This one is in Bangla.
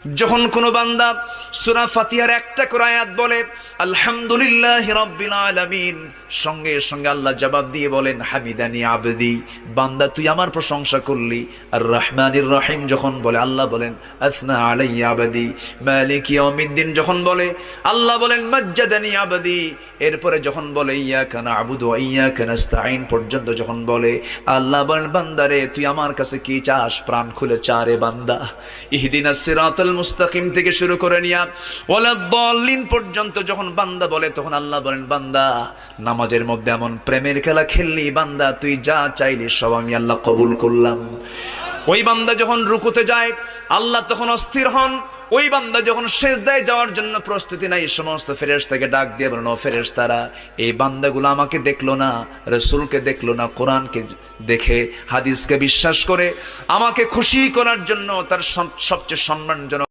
যখন কোন বান্দা সূরা ফাতিহার একটা করে আয়াত বলে আলহামদুলিল্লাহি রাব্বিল আলামিন, সঙ্গে সঙ্গে আল্লাহ জবাব দিয়ে বলেন হামিদানি আবদি, বান্দা তুই আমার প্রশংসা করলি। আর রহমানির রহিম যখন বলে আল্লাহ বলেন আসনা আলাইয়া আবদি। মালিক ইয়াউমিদ্দিন যখন বলে আল্লাহ বলেন মাজ্জাদানি আবদি। এরপরে যখন বলে ইয়াকা না'বুদু ওয়া ইয়াকা নাস্তাঈন পর্যন্ত যখন বলে আল্লাহ বলেন বান্দারে তুই আমার কাছে কি চাস, প্রাণ খুলে চারে বান্দা। ইহদিনাস সিরাতাল মুস্তাকিম থেকে শুরু করে নিয়া ওয়ালাদ-দাল্লিন পর্যন্ত যখন বান্দা বলে তখন আল্লাহ বলেন বান্দা নামাজের মধ্যে এমন প্রেমের খেলা খেললি বান্দা, তুই যা চাইলি সব আমি আল্লাহ কবুল করলাম। ওই বান্দা যখন রুকুতে যায় আল্লাহ তখন অস্থির হন। ওই বান্দা যখন সিজদায় যাওয়ার জন্য প্রস্তুতি নাই, সমস্ত ফেরেশতাকে ডাক দিয়ে বলেন ও ফেরেশতারা, এই বান্দাগুলো আমাকে দেখলো না, রাসূলকে দেখলো না, কোরআনকে দেখে হাদিসকে বিশ্বাস করে আমাকে খুশি করার জন্য তার সবচেয়ে সম্মানজনক